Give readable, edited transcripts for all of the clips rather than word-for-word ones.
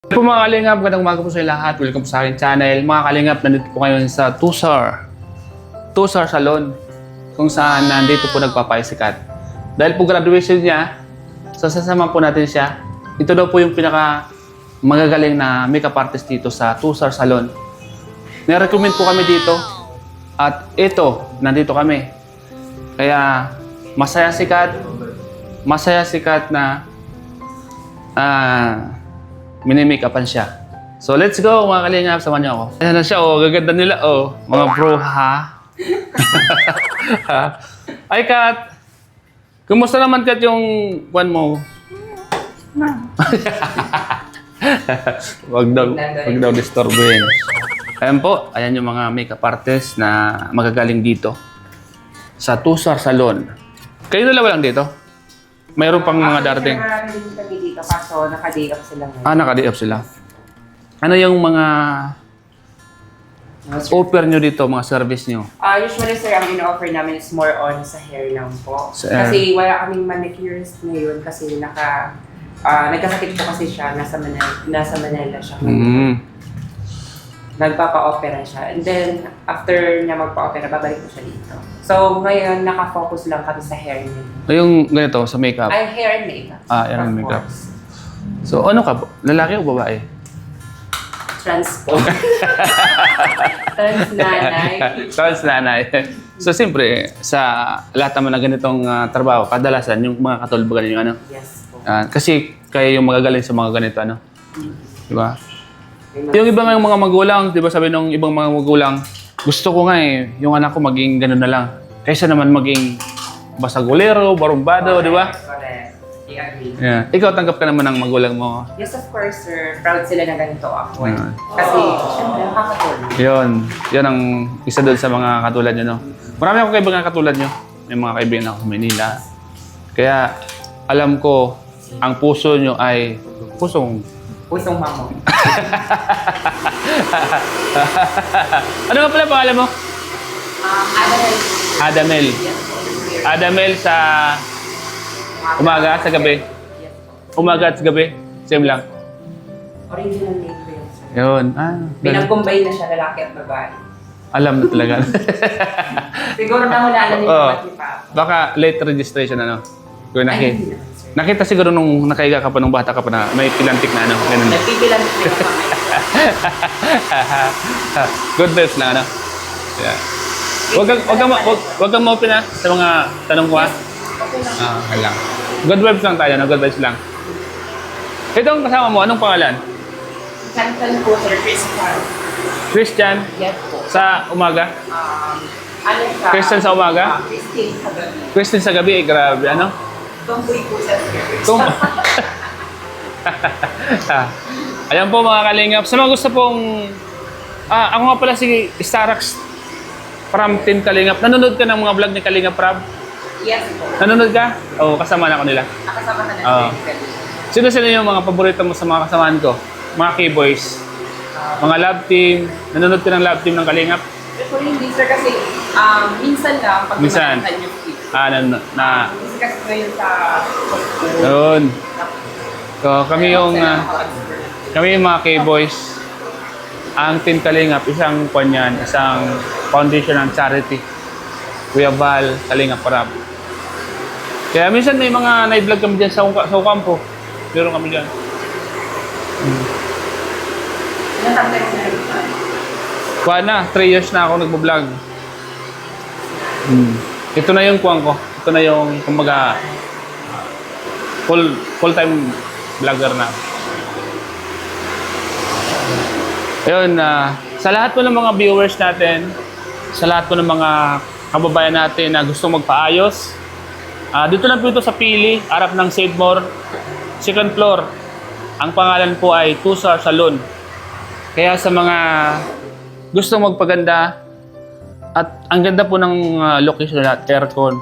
Po mga kalingap, magandang umaga po sa lahat. Welcome po sa aking channel. Mga kalingap, nandito po ngayon sa Tusar Salon, kung saan nandito po nagpapaysikat. Dahil po graduation niya, sasama po natin siya. Ito daw po yung pinaka magagaling na makeup artist dito sa Tusar Salon. Nirecommend po kami dito. At ito, nandito kami. Kaya masaya sikat na mini-make-upan siya. So, let's go mga kalingap. Samahan niyo ako. Ayan na siya, oh. Gaganda nila, oh. Mga bro, ha? Ay, Kat. Kumusta naman, Kat, yung one mo? Wag daw disturbuhin. Ayan po, ayan yung mga makeup artist na magagaling dito sa Tusar Salon. Kayo dalawa lang dito? Mayroon pang mga darating? Marami din kami dito, kaso naka-day off sila ngayon. Naka-day off sila. Ano yung mga offer nyo dito, mga service nyo? Usually, sir, ang ino-offer namin is more on sa hair lang po. Sa hair. Kasi wala kaming manicurist ngayon kasi nagkasakit po kasi siya, nasa Manila siya. Nagpapa-opera siya. And then, after niya magpa-opera, babalik po siya dito. So, ngayon, naka-focus lang kami sa hair niya. Yung ganito, sa makeup? Ay, hair and makeup. Hair and Of makeup. course. So, ano ka? Lalaki o babae? Trans po. Trans nanay. Trans nanay. So, siyempre, sa lahat naman na ganitong trabaho, kadalasan, yung mga katulbagan yung ano? Yes po. Kasi kayo yung magagaling sa mga ganito, ano? Di ba? Yung ibang mga magulang, di ba sabi ng ibang mga magulang, gusto ko nga yung anak ko maging gano'n na lang. Kaysa naman maging basagulero, barumbado, di ba? Correct. I agree. Yeah. Ikaw, tanggap ka naman ng magulang mo. Yes, of course, sir. Proud sila na ganito ako. Ah. Kasi, syempre, nakakatulong. Yun ang isa doon sa mga katulad nyo, no? Marami akong kaibigan katulad nyo. May mga kaibigan ako sa Manila. Kaya, alam ko, ang puso nyo ay Pusong mamo. Ano nga pala pangalan mo? Adamel. Adamel. Yes po. Adamel sa umaga, sa gabi. Yes po. Umaga at sa gabi. Same lang. Original name ko yun, sir. Yun. Pinag-combine na siya, lalaki at babae. Alam na talaga. Siguro nahulaan na ni Oo. Papa ni Papa. Baka late registration, ano? Kung Ay, hindi naman, sir. nakita siguro nung nakaiga ka pa, nung bata ka pa na may pilantik na ano. Ganun. Nagpipilan ko yung mga Good vibes na, ano? Yeah. Wag kang ma-open na sa mga tanong ko, ha? Okay lang. Okay lang. Good vibes lang tayo, no? Good vibes lang. Ito ang kasama mo, anong pangalan? Chantal po, sir. Christian. Christian, Yes po. sa umaga? Ano siya? Christian sa umaga? Christine sa gabi. Christian sa gabi, grabe, ano? Tomboy po siya, sir. Ayan po mga kalingap. Sa mga gusto pong... ako nga pala si Starax from Team Kalingap. Nanonood ka ng mga vlog ni Kalingap Prab? Yes po. Nanonood ka? Oo, kasama na ako nila. Nakasama ka na Oo. sir. Sino yung mga paborito mo sa mga kasamaan ko? Mga K-boys. Mga love team. Nanonood ka ng love team ng Kalingap? Actually, hindi sir kasi minsan lang pag Minsan. nakita niyo po. Kasi Kasi ngayon sa Yun. So, kami yung mga K-boys. Ang Team Kalingap, isang isang foundation ng charity. Kuya Val, Kalingap Prab. Kaya minsan may mga na-vlog kami dyan sa Ukampo. Meron kami dyan. Kuha na, 3 years na ako nagbo-vlog. Ito na yung kuwang ko. Ito na yung, kumbaga, full-time vlogger na. Ayun, sa lahat po ng mga viewers natin, sa lahat po ng mga kababayan natin na gustong magpaayos, dito lang po ito sa Pili, harap ng Saidmore, second floor. Ang pangalan po ay Tusar Salon. Kaya sa mga gustong magpaganda, at ang ganda po ng location at aircon,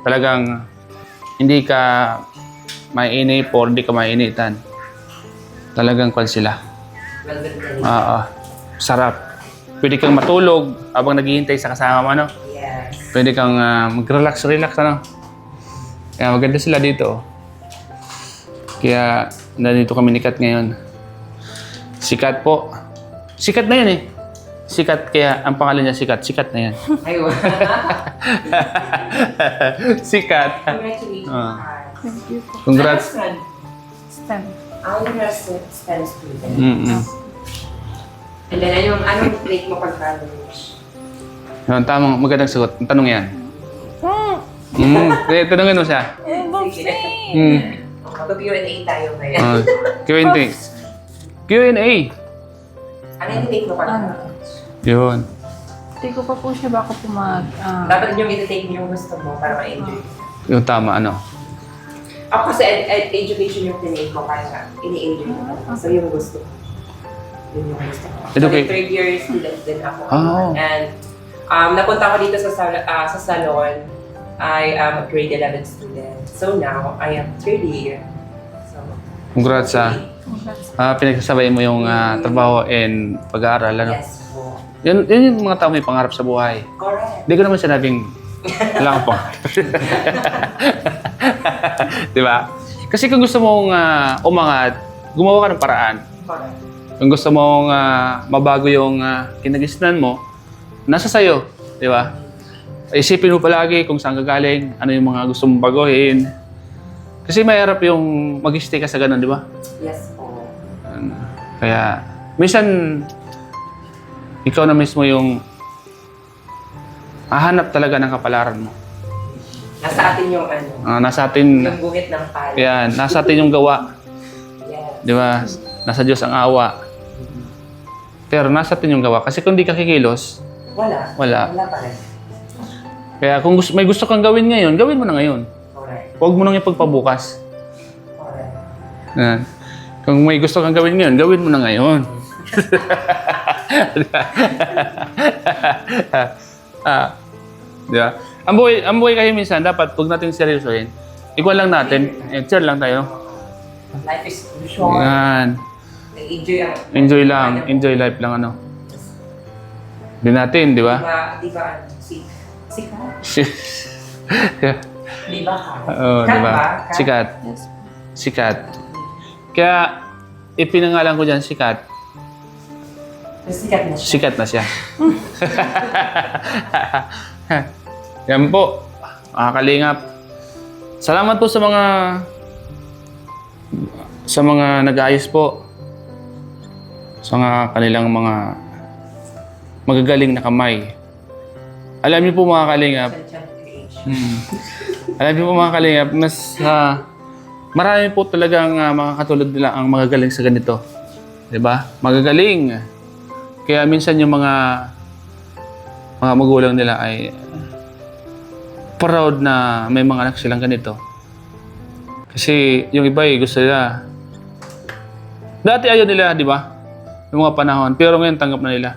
talagang hindi ka mainip o hindi ka mainitan. Talagang kwan sila. Sarap. Pwede kang matulog habang naghihintay sa kasama mo, ano? Yes. Pwede kang mag-relax, ano? Kaya maganda sila dito. Kaya nandito kami ni Kat ngayon. Sikat po. Sikat na yan eh. Sikat, kaya ang pangalan niya Sikat. Sikat na yan. Ayun. Sikat. Congratulations. Thank you po. Congrats. STEM. You're a STEM student. Mm-mm. And then, anong break mo pag-college? Yun, tamang magandang sagot. Ang tanong yan. Tanungin mo siya. Sige. Mag-Q&A tayo ngayon. Q&A. Q&A. Ano yung take mo pag-college? Yun. Hindi ko pa po siya baka po Dapat yung i-take mo yung gusto mo para ma-enjoy. Yung tama, ano. Ako kasi education yung tinake ko kaya ini-enjoy ko. So yung gusto ko. Yun yung gusto ko. So Educate. third year student din ako. Oh. And napunta ko dito sa salon. I am a grade 11 student. So now, I am third year. So, Congrats pinagsasabay mo yung trabaho and pag-aaral, ano. yes po. Yun yung mga tao may pangarap sa buhay. Correct. Hindi ko naman sinabing wala kang pangarap. Di ba? Kasi kung gusto mong umangat, gumawa ka ng paraan. Correct. Kung gusto mong mabago yung kinagisnan mo, nasa sayo. Di ba? Isipin mo palagi kung saan ka galing, ano yung mga gusto mong baguhin. Kasi mahirap yung mag-stay ka sa ganun, di ba? Yes po. Kaya, minsan, ikaw na mismo yung hahanap talaga ng kapalaran mo. Nasa atin yung Nasa atin, yung guhit ng pala. yan, nasa atin yung gawa. Yes. Di ba? Nasa Diyos ang awa. Pero nasa atin yung gawa. Kasi kung di ka kikilos, Wala. Wala. Wala pa rin. kaya kung may gusto kang gawin ngayon, gawin mo na ngayon. Correct. Huwag mo nang ipagpabukas. Correct. Yan. Kung may gusto kang gawin ngayon, gawin mo na ngayon. Di ba? Ang buhay kasi minsan, dapat huwag natin seryosohin. Ikaw lang natin, share lang tayo. Life is too short. Yan. Nag-enjoy ang... Enjoy lang, enjoy life lang ano. Di natin, di ba? Di ba, sikat? Yeah. Di ba ka? Oo, di ba? Kat? Sikat. Yes. Sikat. Kaya, ipinangalan ko dyan, sikat. Sikat na siya. Sikat na siya. Yan po, mga kalingap. Salamat po sa mga nag-ayos po. Sa mga kanilang mga magagaling na kamay. Alam niyo po mga kalingap, alam niyo po mga kalingap, marami po talagang mga katulad nila ang magagaling sa ganito. 'Di ba? Magagaling. Kaya minsan yung mga magulang nila ay proud na may mga anak silang ganito. Kasi yung iba gusto nila. Dati ayaw nila, di ba? Yung mga panahon. Pero ngayon tanggap na nila.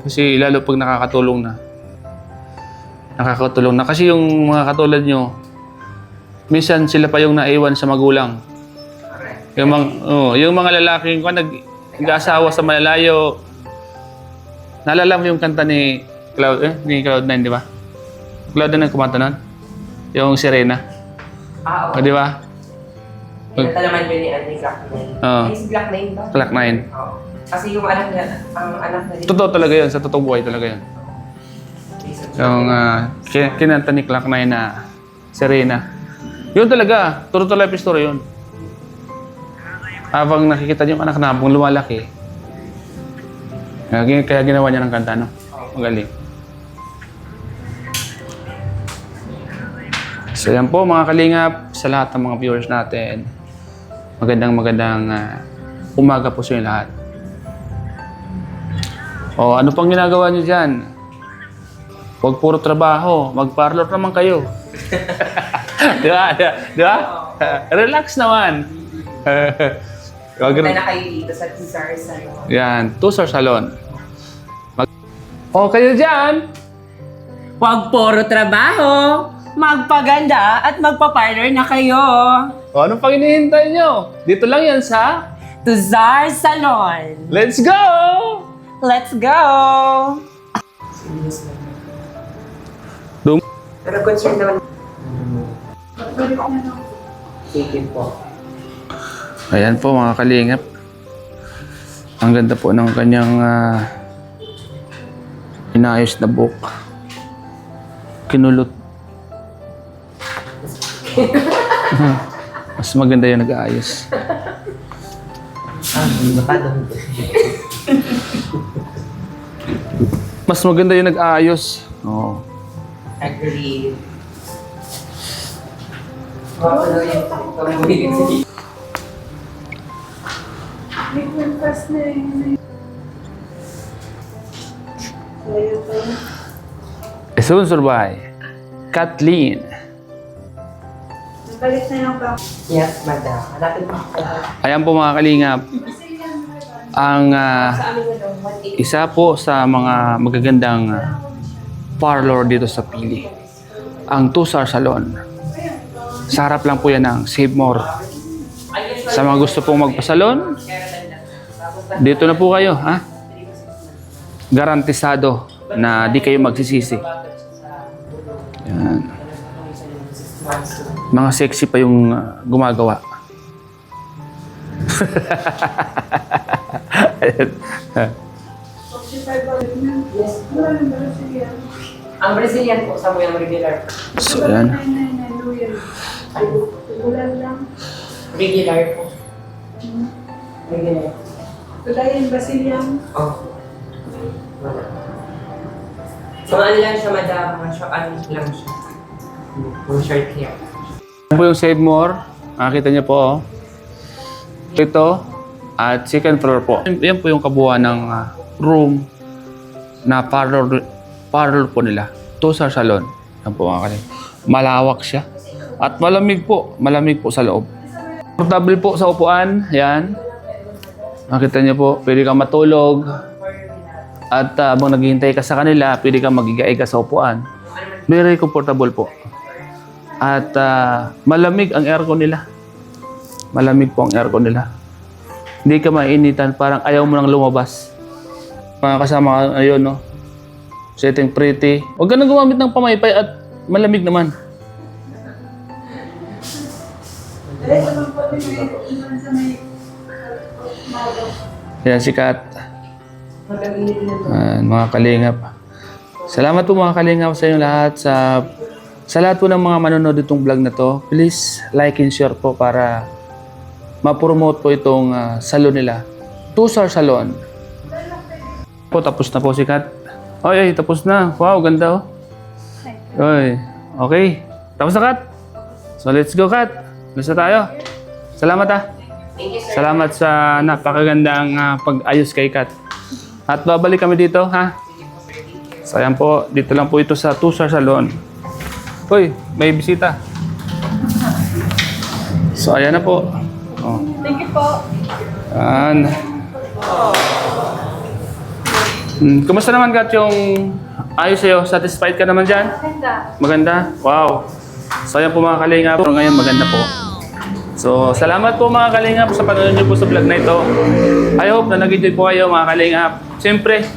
Kasi lalo pag nakakatulong na. Nakakatulong na. Kasi yung mga katulad nyo, minsan sila pa yung naiwan sa magulang. Yung mga lalaking nag-asawa sa malalayo. Naalala mo yung kanta ni Cloud9, di ba? Cloud9 ang kumanta nun? Yung Serena. Oo. Di ba? Pinata naman yun ni Andy Glock9. Oo. Ay, si Glock9 ba? Cloud9. Oo. Kasi yung anak niya, ang anak na Totoo talaga yun. Sa totoong buhay talaga yun. Yung kinanta ni Cloud9 na Serena. Yun talaga. Total life story yun. Habang nakikita niyo yung anak na habang lumalaki, kaya ginawa niya ng kanta, no? Magaling. So yan po mga kalingap, sa lahat ng mga viewers natin, magandang umaga po sa inyo lahat. O ano pang ginagawa niyo dyan? Huwag puro trabaho, mag-parlor naman kayo. Di ba? Di ba? Relax naman. Punta na kayo dito sa Tuzar Salon. Yan, Tuzar Salon. Kayo dyan! Huwag puro trabaho! Magpaganda at magpa-parlor na kayo! Anong pang hinihintay nyo? Dito lang yan sa Tuzar Salon! Let's Go! Let's go! Pero concern naman. Sige po. Ayan po mga kalingap. Ang ganda po ng kanyang inayos na buhok. Kinulot. Mas maganda yung nag-aayos. Mas maganda yung nag-aayos. Oo. Agree. Mapalo yung pamumulit. Sponsored by Kathleen. Yes, madam. Hanapin mo ako. Ayan po mga kalingap. Ang Sa amin na daw, 180. isa po sa mga magagandang parlor dito sa Pili. Ang Tusar Salon. Sa harap lang po yan ng Save More. Sa mga gusto pong magpasalon, dito na po kayo, ha? Garantisado na di kayo magsisisi. Yan. Mga sexy pa yung gumagawa. Ang Brazilian po, sa mga regular. So, yan. Regular po. Regular. Wala yung Brazilian. Oh. Mga ano lang siya, madam. Mga short, ano lang siya. Mga short hair. Yan po yung Save More. Makikita niyo po, oh. Ito, at second floor po. Yan po yung kabuuan ng room na parlor po nila. Tusar Salon. Yan po mga kalingap. Malawak siya. At malamig po. Malamig po sa loob. Comfortable po sa upuan. Yan. Makita niyo po, pwede kang matulog. At habang naghihintay ka sa kanila, pwede kang magiga-iga sa upuan. Very comfortable po. At malamig ang aircon nila. Malamig po ang aircon nila. Hindi ka mainitan, parang ayaw mo nang lumabas. Mga kasama ayun, no? Setting pretty. Huwag ka nang gumamit ng pamaypay at malamig naman. Yan si Kat. Mga kalingap. Salamat po mga kalingap sa inyong lahat. Sa lahat po ng mga manonood itong vlog na to, please like and share po para ma-promote po itong salon nila. Tusar Salon. Po, tapos na po si Kat. Ay, tapos na. Wow, ganda oh. Oy, okay. Tapos na Kat. So let's go Kat. Gusto tayo. Salamat ah. Thank you, sir. Salamat sa napakagandang pag-ayos kay Kat. At babalik kami dito, ha? So, ayan po. Dito lang po ito sa Tusar Salon. Uy, may bisita. So, ayan na po. Oh. Thank you po. Ayan. Kumusta naman, Kat, yung ayos sa'yo? Satisfied ka naman dyan? Maganda. Maganda? Wow. So, ayan po mga kalingap. Ngayon, maganda po. So, salamat po mga kalingap sa panonood niyo po sa vlog na ito. I hope na nag-enjoy po kayo mga kalingap. Siyempre,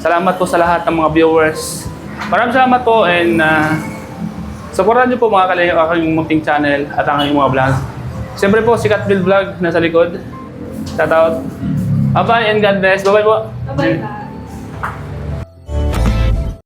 salamat po sa lahat ng mga viewers. Maraming salamat po and supportan niyo po mga kalingap aking munting channel at ang aking mga vlog. Siyempre po, si Katville Vlog nasa likod. Shout out. Bye-bye and God bless. Bye-bye po. Bye-bye.